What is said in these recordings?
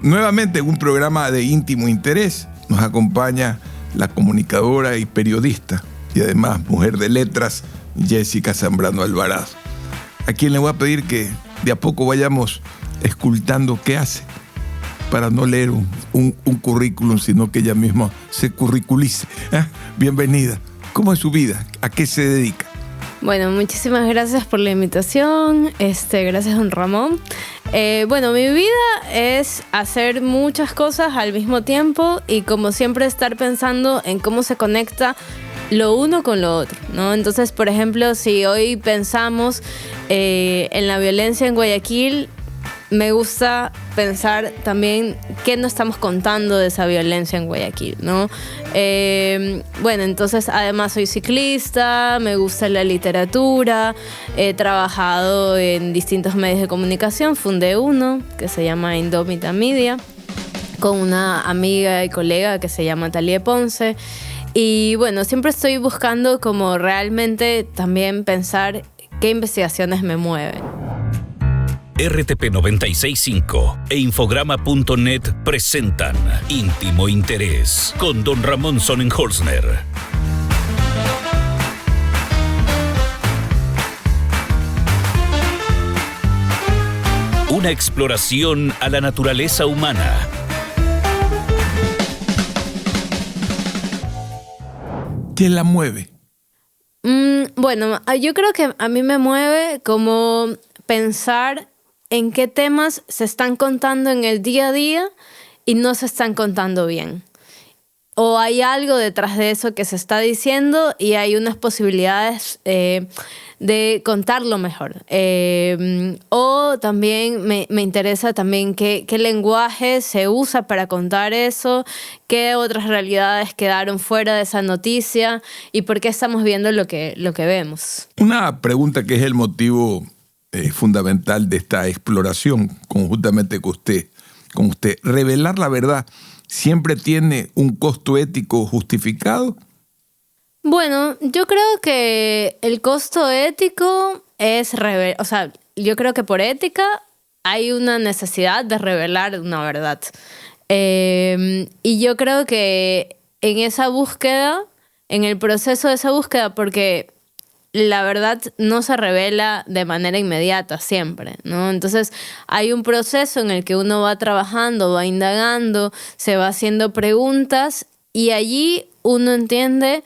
Nuevamente en un programa de íntimo interés nos acompaña la comunicadora y periodista y además mujer de letras, Jessica Zambrano Alvarado, a quien le voy a pedir que de a poco vayamos escultando qué hace, para no leer un currículum, sino que ella misma se curriculice. Bienvenida. ¿Cómo es su vida? ¿A qué se dedica? Bueno, muchísimas gracias por la invitación. Gracias, don Ramón. Mi vida es hacer muchas cosas al mismo tiempo y, como siempre, estar pensando en cómo se conecta lo uno con lo otro, ¿no? Entonces, por ejemplo, si hoy pensamos en la violencia en Guayaquil, me gusta pensar también qué no estamos contando de esa violencia en Guayaquil, ¿no? Entonces, además soy ciclista, me gusta la literatura, he trabajado en distintos medios de comunicación, fundé uno que se llama Indómita Media, con una amiga y colega que se llama Talie Ponce. Y bueno, siempre estoy buscando como realmente también pensar qué investigaciones me mueven. RTP 96.5 e Infograma.net presentan Íntimo Interés con don Ramón Sonnenholzner. Una exploración a la naturaleza humana. ¿Qué la mueve? Yo creo que a mí me mueve como pensar en qué temas se están contando en el día a día y no se están contando bien. O hay algo detrás de eso que se está diciendo y hay unas posibilidades de contarlo mejor. O también me interesa también qué lenguaje se usa para contar eso, qué otras realidades quedaron fuera de esa noticia y por qué estamos viendo lo que vemos. Una pregunta que es el motivo fundamental de esta exploración conjuntamente con usted. ¿Revelar la verdad siempre tiene un costo ético justificado? Bueno, yo creo que el costo ético es yo creo que por ética hay una necesidad de revelar una verdad. Y yo creo que en esa búsqueda, en el proceso de esa búsqueda, porque la verdad no se revela de manera inmediata siempre, ¿no? Entonces hay un proceso en el que uno va trabajando, va indagando, se va haciendo preguntas y allí uno entiende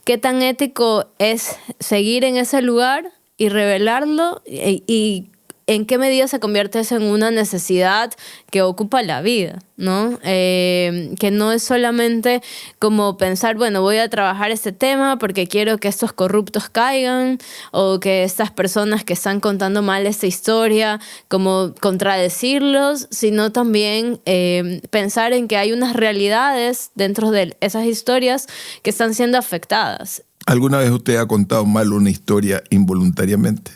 qué tan ético es seguir en ese lugar y revelarlo y en qué medida se convierte eso en una necesidad que ocupa la vida, ¿no? Que no es solamente como pensar, bueno, voy a trabajar este tema porque quiero que estos corruptos caigan o que estas personas que están contando mal esta historia, como contradecirlos, sino también pensar en que hay unas realidades dentro de esas historias que están siendo afectadas. ¿Alguna vez usted ha contado mal una historia involuntariamente?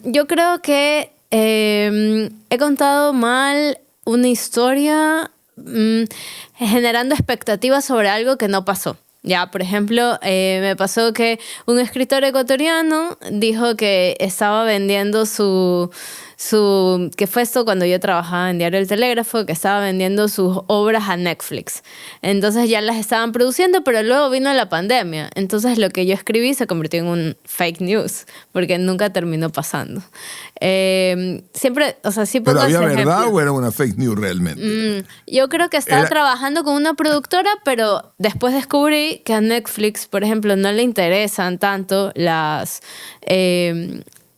Yo creo que he contado mal una historia generando expectativas sobre algo que no pasó. Ya, por ejemplo, me pasó que un escritor ecuatoriano dijo que estaba vendiendo que fue esto cuando yo trabajaba en Diario El Telégrafo, que estaba vendiendo sus obras a Netflix. Entonces ya las estaban produciendo, pero luego vino la pandemia. Entonces lo que yo escribí se convirtió en un fake news, porque nunca terminó pasando. Siempre, sí pongo ¿Pero había ese verdad ejemplo. o era una fake news realmente? Yo creo que estaba trabajando con una productora, pero después descubrí que a Netflix, por ejemplo, no le interesan tanto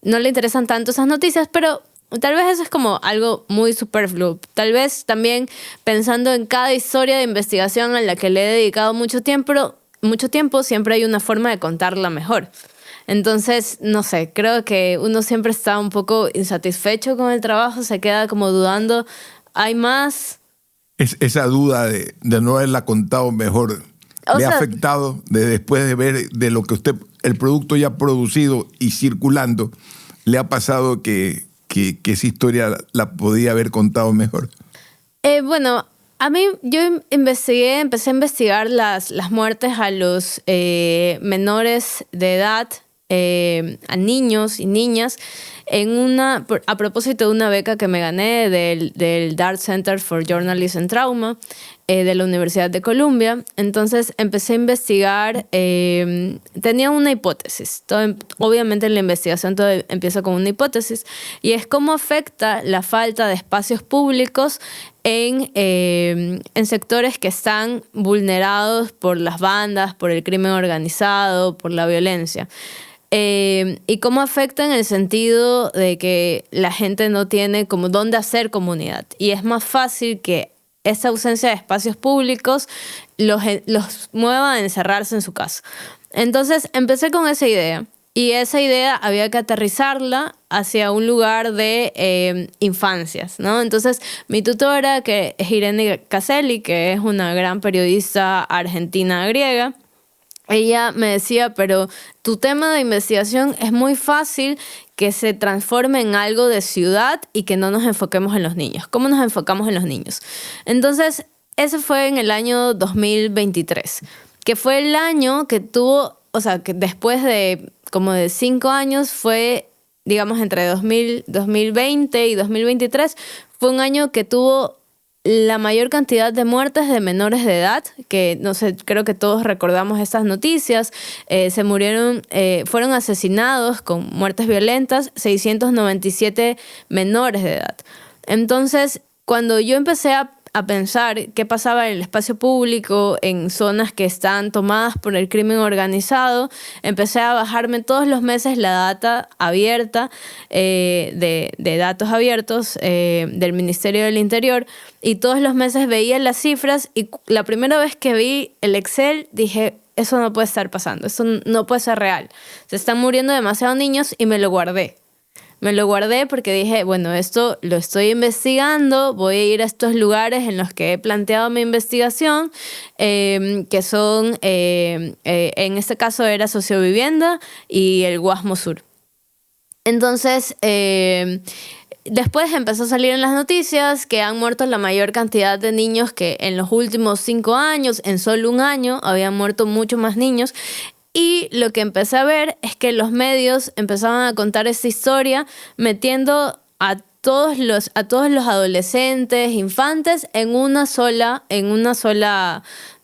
no le interesan tanto esas noticias, pero tal vez eso es como algo muy superfluo. Tal vez también pensando en cada historia de investigación a la que le he dedicado mucho tiempo, siempre hay una forma de contarla mejor. Entonces, no sé, creo que uno siempre está un poco insatisfecho con el trabajo, se queda como dudando, ¿hay más? Esa duda de no haberla contado mejor ha afectado después de ver de lo que usted, el producto ya producido y circulando, le ha pasado que esa historia la podía haber contado mejor? A mí yo empecé a investigar las muertes a los menores de edad, a niños y niñas, a propósito de una beca que me gané del Dart Center for Journalism and Trauma de la Universidad de Columbia. Entonces empecé a investigar, tenía una hipótesis. Obviamente en la investigación todo empieza con una hipótesis, y es cómo afecta la falta de espacios públicos en sectores que están vulnerados por las bandas, por el crimen organizado, por la violencia. Y cómo afecta en el sentido de que la gente no tiene como dónde hacer comunidad. Y es más fácil que esa ausencia de espacios públicos los mueva a encerrarse en su casa. Entonces empecé con esa idea. Y esa idea había que aterrizarla hacia un lugar de infancias, ¿no? Entonces, mi tutora, que es Irene Caselli, que es una gran periodista argentina griega, ella me decía, pero tu tema de investigación es muy fácil que se transforme en algo de ciudad y que no nos enfoquemos en los niños. ¿Cómo nos enfocamos en los niños? Entonces, ese fue en el año 2023, que fue el año que tuvo, o sea, que después de como de 5 años fue, digamos, entre 2020 y 2023, fue un año que tuvo la mayor cantidad de muertes de menores de edad, que no sé, creo que todos recordamos estas noticias. Fueron asesinados con muertes violentas 697 menores de edad. Entonces, cuando yo empecé a pensar qué pasaba en el espacio público, en zonas que están tomadas por el crimen organizado, empecé a bajarme todos los meses la data abierta, de datos abiertos del Ministerio del Interior, y todos los meses veía las cifras, y la primera vez que vi el Excel dije, eso no puede estar pasando, eso no puede ser real. Se están muriendo demasiados niños, y me lo guardé. Me lo guardé porque dije, bueno, esto lo estoy investigando, voy a ir a estos lugares en los que he planteado mi investigación, que son, en este caso era Sociovivienda y el Guasmo Sur. Entonces, después empezó a salir en las noticias que han muerto la mayor cantidad de niños que en los últimos 5 años, en solo un año, habían muerto mucho más niños. Y lo que empecé a ver es que los medios empezaban a contar esta historia metiendo a todos los adolescentes, infantes en una sola,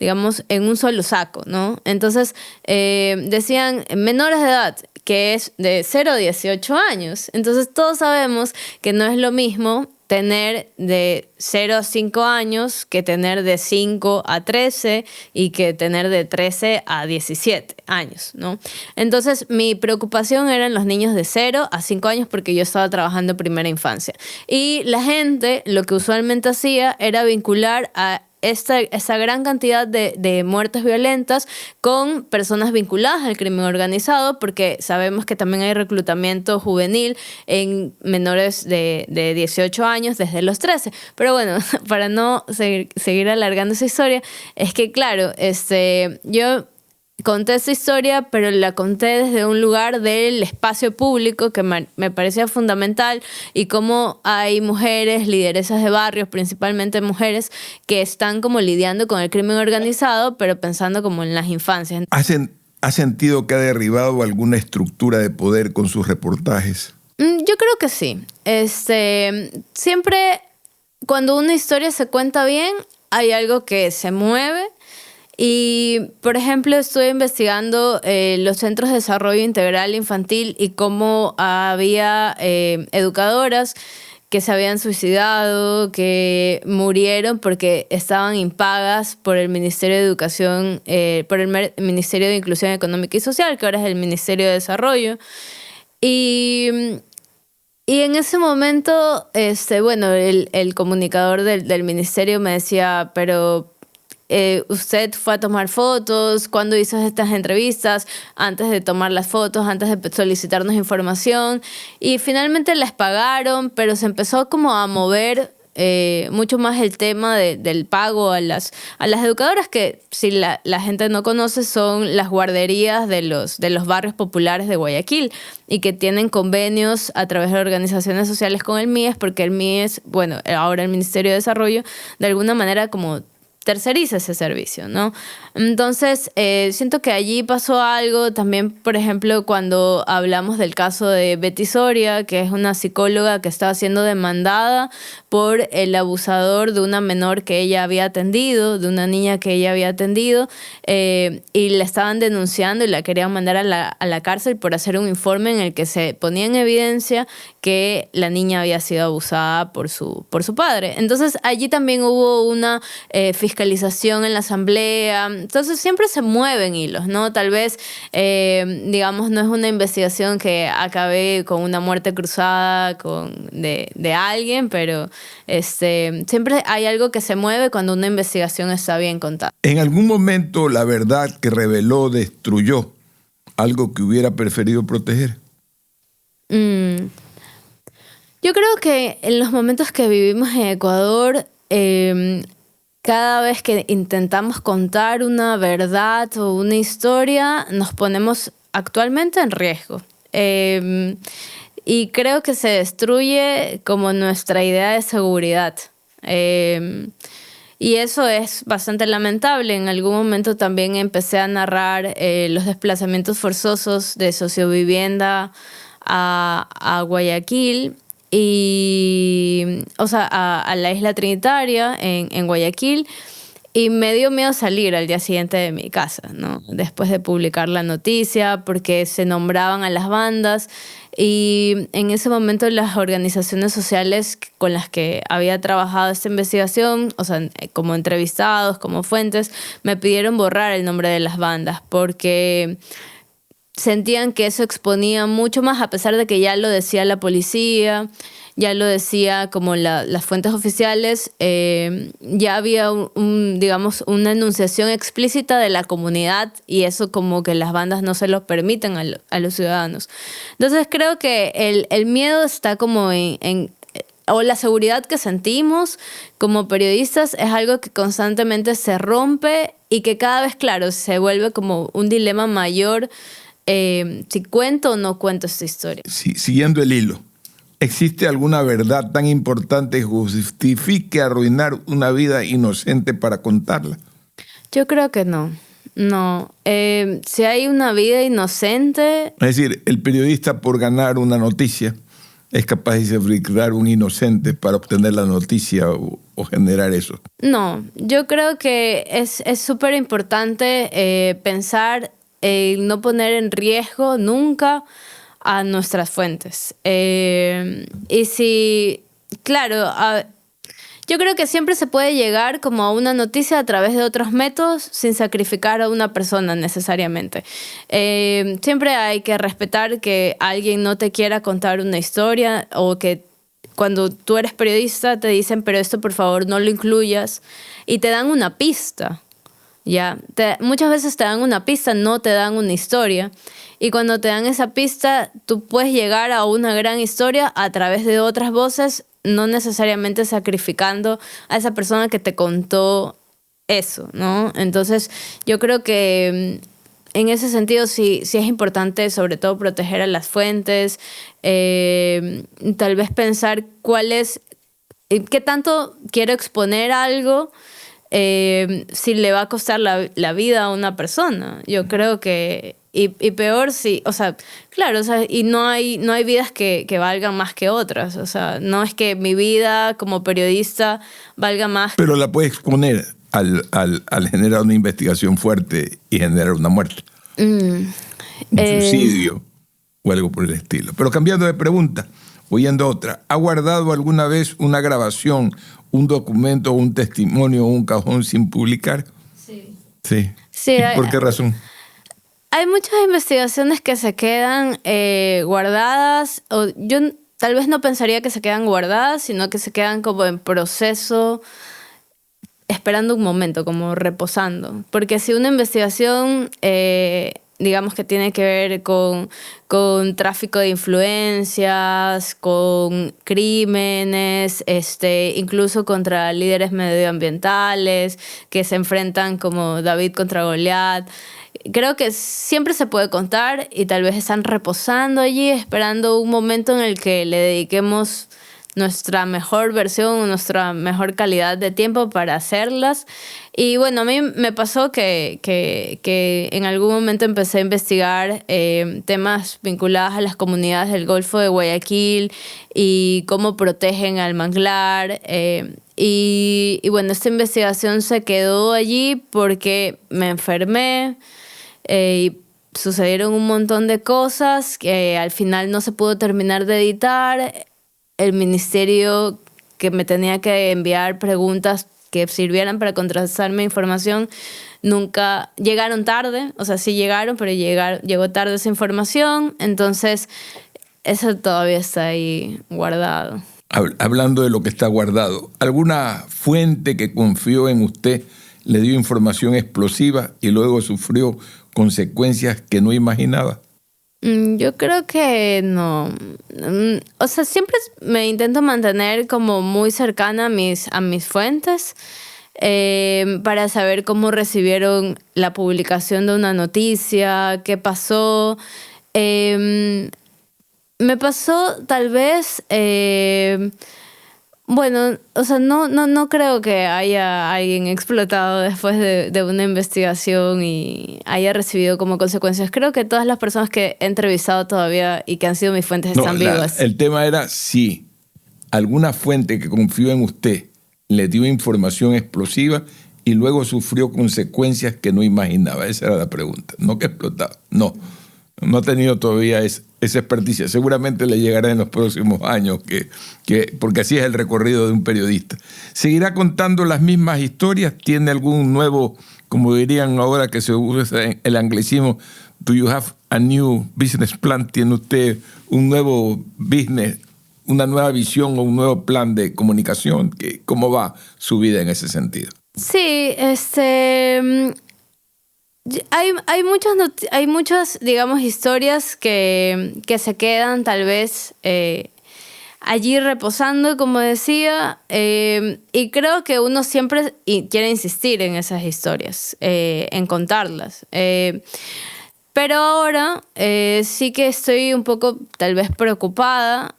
digamos, en un solo saco, ¿no? Entonces decían menores de edad, que es de 0 a 18 años. Entonces todos sabemos que no es lo mismo tener de 0 a 5 años que tener de 5 a 13 y que tener de 13 a 17 años, ¿no? Entonces, mi preocupación eran los niños de 0 a 5 años porque yo estaba trabajando en primera infancia. Y la gente lo que usualmente hacía era vincular a esa gran cantidad de muertes violentas con personas vinculadas al crimen organizado, porque sabemos que también hay reclutamiento juvenil en menores de 18 años desde los 13. Pero bueno, para no seguir alargando esa historia, es que claro, yo conté esa historia, pero la conté desde un lugar del espacio público que me parecía fundamental, y cómo hay mujeres, lideresas de barrios, principalmente mujeres, que están como lidiando con el crimen organizado, pero pensando como en las infancias. ¿Ha sentido que ha derribado alguna estructura de poder con sus reportajes? Yo creo que sí. Siempre cuando una historia se cuenta bien, hay algo que se mueve. Y, por ejemplo, estuve investigando los centros de desarrollo integral infantil y cómo había educadoras que se habían suicidado, que murieron porque estaban impagas por el Ministerio de Educación, por el Ministerio de Inclusión Económica y Social, que ahora es el Ministerio de Desarrollo. Y en ese momento, bueno, el comunicador del ministerio me decía, pero usted fue a tomar fotos, ¿cuándo hizo estas entrevistas? Antes de tomar las fotos, antes de solicitarnos información. Y finalmente les pagaron, pero se empezó como a mover mucho más el tema del pago a las educadoras, que si la gente no conoce, son las guarderías de los barrios populares de Guayaquil, y que tienen convenios a través de organizaciones sociales con el MIES, porque el MIES, bueno, ahora el Ministerio de Desarrollo, de alguna manera como terceriza ese servicio, ¿no? Entonces, siento que allí pasó algo también, por ejemplo, cuando hablamos del caso de Betty Soria, que es una psicóloga que estaba siendo demandada por el abusador de una menor que ella había atendido, de una niña que ella había atendido, y la estaban denunciando y la querían mandar a la cárcel por hacer un informe en el que se ponía en evidencia que la niña había sido abusada por su padre. Entonces, allí también hubo una fiscalización en la asamblea. Entonces, siempre se mueven hilos, ¿no? Tal vez, digamos, no es una investigación que acabe con una muerte cruzada de alguien, pero siempre hay algo que se mueve cuando una investigación está bien contada. ¿En algún momento la verdad que reveló destruyó algo que hubiera preferido proteger? Yo creo que en los momentos que vivimos en Ecuador, cada vez que intentamos contar una verdad o una historia, nos ponemos actualmente en riesgo. Y creo que se destruye como nuestra idea de seguridad. Y eso es bastante lamentable. En algún momento también empecé a narrar los desplazamientos forzosos de sociovivienda a Guayaquil. Y, o sea, a la isla Trinitaria en Guayaquil, y me dio miedo salir al día siguiente de mi casa, ¿no? Después de publicar la noticia, porque se nombraban a las bandas, y en ese momento las organizaciones sociales con las que había trabajado esta investigación, o sea, como entrevistados, como fuentes, me pidieron borrar el nombre de las bandas, porque sentían que eso exponía mucho más, a pesar de que ya lo decía la policía, ya lo decía como las fuentes oficiales, ya había digamos, una enunciación explícita de la comunidad, y eso como que las bandas no se lo permiten a los ciudadanos. Entonces creo que el miedo está como o la seguridad que sentimos como periodistas es algo que constantemente se rompe y que cada vez, claro, se vuelve como un dilema mayor. Si cuento o no cuento esta historia. Sí, siguiendo el hilo, ¿existe alguna verdad tan importante que justifique arruinar una vida inocente para contarla? Yo creo que no. No. Si hay una vida inocente... Es decir, el periodista, por ganar una noticia, es capaz de sacrificar un inocente para obtener la noticia o generar eso. No, yo creo que es súper importante pensar no poner en riesgo nunca a nuestras fuentes. Y si, claro, yo creo que siempre se puede llegar como a una noticia a través de otros métodos sin sacrificar a una persona necesariamente. Siempre hay que respetar que alguien no te quiera contar una historia, o que cuando tú eres periodista te dicen, pero esto por favor no lo incluyas, y te dan una pista. Ya, muchas veces te dan una pista, no te dan una historia, y cuando te dan esa pista tú puedes llegar a una gran historia a través de otras voces, no necesariamente sacrificando a esa persona que te contó eso, ¿no? Entonces yo creo que en ese sentido sí es importante sobre todo proteger a las fuentes, tal vez pensar qué tanto quiero exponer algo, si le va a costar la vida a una persona. Yo creo que y peor si, o sea, claro, o sea, y no hay vidas que valgan más que otras, o sea, no es que mi vida como periodista valga más. Pero la puede exponer al generar una investigación fuerte y generar una muerte, un suicidio o algo por el estilo. Pero cambiando de pregunta, oyendo otra, ¿ha guardado alguna vez una grabación, un documento, un testimonio o un cajón sin publicar? Sí. ¿Por qué razón? Hay muchas investigaciones que se quedan guardadas, o yo tal vez no pensaría que se quedan guardadas, sino que se quedan como en proceso, esperando un momento, como reposando. Porque si una investigación, digamos que tiene que ver con tráfico de influencias, con crímenes, incluso contra líderes medioambientales que se enfrentan como David contra Goliat, creo que siempre se puede contar, y tal vez están reposando allí esperando un momento en el que le dediquemos nuestra mejor versión, nuestra mejor calidad de tiempo para hacerlas. Y bueno, a mí me pasó que en algún momento empecé a investigar temas vinculados a las comunidades del Golfo de Guayaquil y cómo protegen al manglar. Y bueno, esta investigación se quedó allí porque me enfermé y sucedieron un montón de cosas que al final no se pudo terminar de editar. El ministerio que me tenía que enviar preguntas que sirvieran para contrastarme información nunca llegaron tarde, o sea, sí llegaron, pero llegó tarde esa información, entonces eso todavía está ahí guardado. Hablando de lo que está guardado, ¿alguna fuente que confió en usted le dio información explosiva y luego sufrió consecuencias que no imaginaba? Yo creo que no. O sea, siempre me intento mantener como muy cercana a mis fuentes para saber cómo recibieron la publicación de una noticia, qué pasó. Me pasó tal vez... bueno, o sea, no creo que haya alguien explotado después de una investigación y haya recibido como consecuencias. Creo que todas las personas que he entrevistado todavía y que han sido mis fuentes están vivas. El tema era si alguna fuente que confió en usted le dio información explosiva y luego sufrió consecuencias que no imaginaba. Esa era la pregunta. No que explotaba. No ha tenido todavía esa experticia. Seguramente le llegará en los próximos años, porque así es el recorrido de un periodista. ¿Seguirá contando las mismas historias? ¿Tiene algún nuevo, como dirían ahora que se usa el anglicismo, do you have a new business plan? ¿Tiene usted un nuevo business, una nueva visión o un nuevo plan de comunicación? ¿Cómo va su vida en ese sentido? Sí, hay muchas, digamos, historias que se quedan tal vez allí reposando, como decía, y creo que uno siempre quiere insistir en esas historias, en contarlas. Pero ahora sí que estoy un poco tal vez preocupada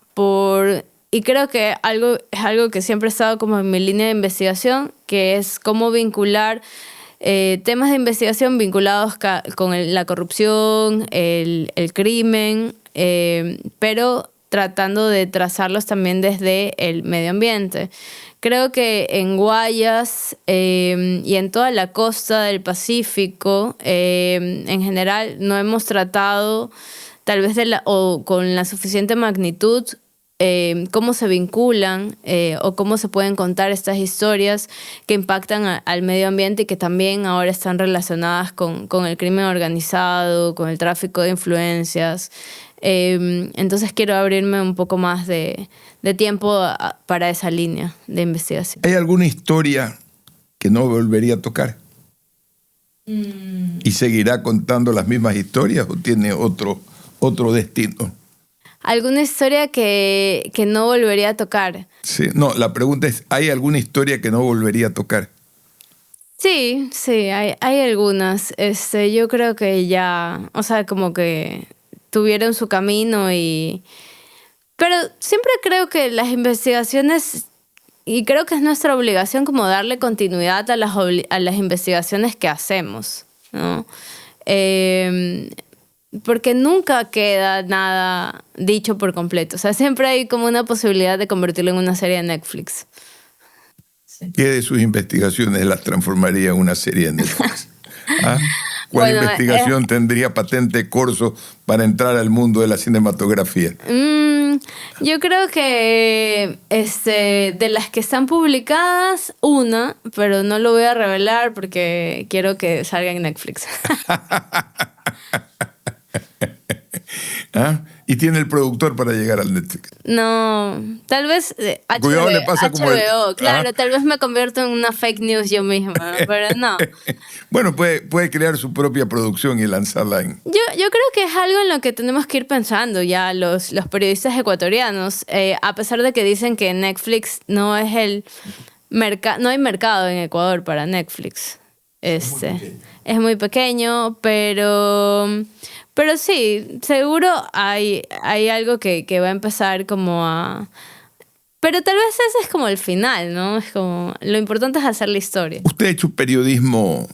y creo que es algo que siempre ha estado como en mi línea de investigación, que es cómo vincular temas de investigación vinculados con la corrupción, el crimen, pero tratando de trazarlos también desde el medio ambiente. Creo que en Guayas y en toda la costa del Pacífico, en general, no hemos tratado tal vez o con la suficiente magnitud cómo se vinculan o cómo se pueden contar estas historias que impactan al medio ambiente y que también ahora están relacionadas con el crimen organizado, con el tráfico de influencias. Entonces quiero abrirme un poco más de tiempo para esa línea de investigación. ¿Hay alguna historia que no volvería a tocar? ¿Y seguirá contando las mismas historias o tiene otro destino? ¿Alguna historia que no volvería a tocar? Sí, no, la pregunta es, ¿hay alguna historia que no volvería a tocar? Sí, hay algunas. Yo creo que ya, o sea, como que tuvieron su camino pero siempre creo que las investigaciones, y creo que es nuestra obligación como darle continuidad a las investigaciones que hacemos, ¿no? Porque nunca queda nada dicho por completo. O sea, siempre hay como una posibilidad de convertirlo en una serie de Netflix. Sí. ¿Qué de sus investigaciones las transformaría en una serie de Netflix? ¿Ah? ¿Cuál investigación tendría patente corso para entrar al mundo de la cinematografía? Yo creo que de las que están publicadas, una, pero no lo voy a revelar porque quiero que salga en Netflix. ¿Ah? ¿Y tiene el productor para llegar al Netflix? No, tal vez Cuidado, le pasa HBO, como claro, tal vez me convierto en una fake news yo misma, pero no. Bueno, puede crear su propia producción y lanzarla en... Yo creo que es algo en lo que tenemos que ir pensando ya los periodistas ecuatorianos, a pesar de que dicen que Netflix no es no hay mercado en Ecuador para Netflix. Es muy pequeño, pero sí, seguro hay algo que va a empezar como a Pero tal vez ese es como el final, ¿no? Es como, lo importante es hacer la historia. Usted ha hecho periodismo,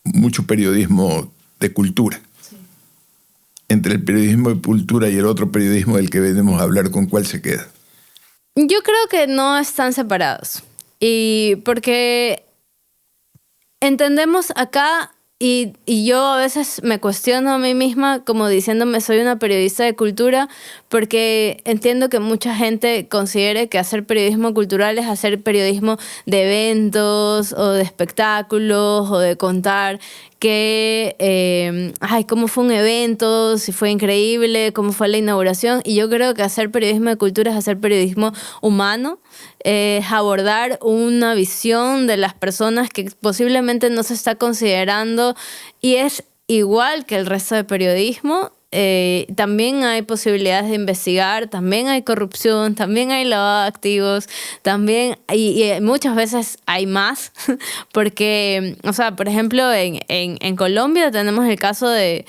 mucho periodismo de cultura. Sí. Entre el periodismo de cultura y el otro periodismo del que venimos a hablar, ¿con cuál se queda? Yo creo que no están separados. Y porque entendemos acá, y yo a veces me cuestiono a mí misma como diciéndome soy una periodista de cultura, porque entiendo que mucha gente considere que hacer periodismo cultural es hacer periodismo de eventos o de espectáculos o de contar cómo fue un evento, si fue increíble, cómo fue la inauguración. Y yo creo que hacer periodismo de cultura es hacer periodismo humano, es abordar una visión de las personas que posiblemente no se está considerando, y es igual que el resto de periodismo. También hay posibilidades de investigar, también hay corrupción, también hay lavado de activos, también y muchas veces hay más, porque, o sea, por ejemplo, en Colombia tenemos el caso de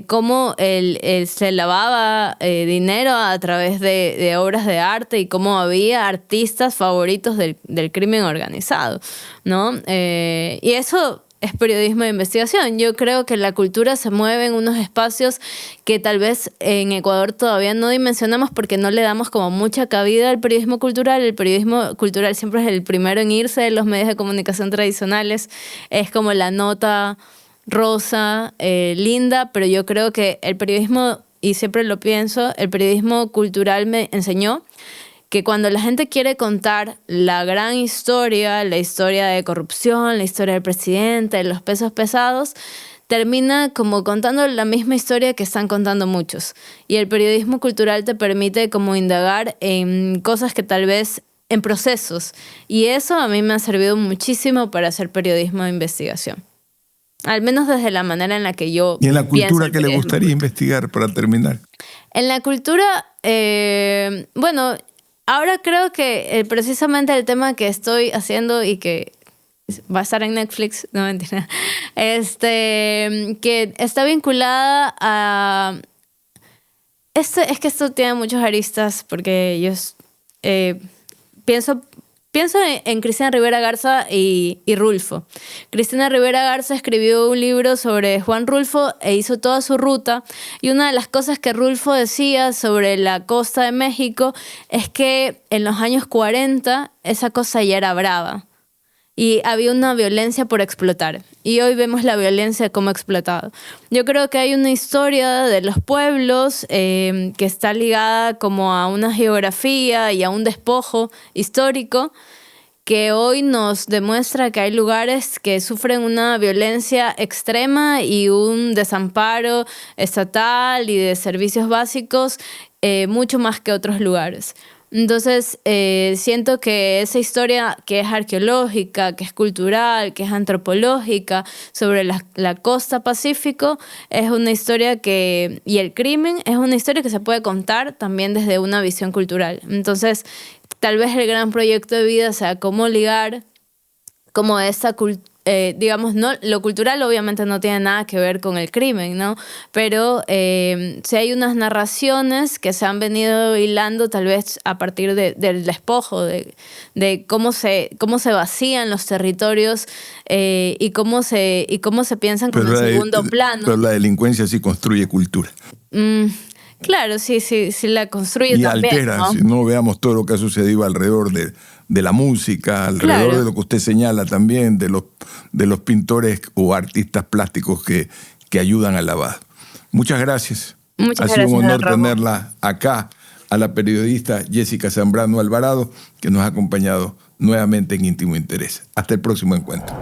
cómo se lavaba dinero a través de obras de arte y cómo había artistas favoritos del crimen organizado, ¿no? Y eso es periodismo de investigación. Yo creo que la cultura se mueve en unos espacios que tal vez en Ecuador todavía no dimensionamos porque no le damos como mucha cabida al periodismo cultural. El periodismo cultural siempre es el primero en irse de los medios de comunicación tradicionales. Es como la nota rosa, linda, pero yo creo que el periodismo, y siempre lo pienso, el periodismo cultural me enseñó que cuando la gente quiere contar la gran historia, la historia de corrupción, la historia del presidente, los pesos pesados, termina como contando la misma historia que están contando muchos. Y el periodismo cultural te permite como indagar en cosas que tal vez en procesos. Y eso a mí me ha servido muchísimo para hacer periodismo de investigación. Al menos desde la manera en la que yo ¿Y en la cultura qué le pienso gustaría investigar para terminar? En la cultura, bueno, ahora creo que precisamente el tema que estoy haciendo y que va a estar en Netflix, no mentira, que está vinculada a... es que esto tiene muchos aristas porque yo pienso en Cristina Rivera Garza y Rulfo. Cristina Rivera Garza escribió un libro sobre Juan Rulfo e hizo toda su ruta. Y una de las cosas que Rulfo decía sobre la costa de México es que en los años 40 esa costa ya era brava. Y había una violencia por explotar. Y hoy vemos la violencia como explotado. Yo creo que hay una historia de los pueblos que está ligada como a una geografía y a un despojo histórico que hoy nos demuestra que hay lugares que sufren una violencia extrema y un desamparo estatal y de servicios básicos mucho más que otros lugares. Entonces, siento que esa historia que es arqueológica, que es cultural, que es antropológica, sobre la costa Pacífico, es una historia y el crimen es una historia que se puede contar también desde una visión cultural. Entonces, tal vez el gran proyecto de vida sea cómo ligar como esta cultura. Digamos, no, lo cultural obviamente no tiene nada que ver con el crimen, ¿no? Pero sí hay unas narraciones que se han venido hilando tal vez a partir del despojo, de cómo se vacían los territorios y cómo se piensan como en segundo plano. Pero la delincuencia sí construye cultura. Claro, sí, la construye y también, altera, ¿no? Si no veamos todo lo que ha sucedido alrededor de la música, alrededor de lo que usted señala también, de los pintores o artistas plásticos que ayudan al lavado. Muchas gracias. Muchas gracias. Ha sido un honor Ramón. tenerla acá, a la periodista Jessica Zambrano Alvarado, que nos ha acompañado nuevamente en Íntimo Interés. Hasta el próximo encuentro.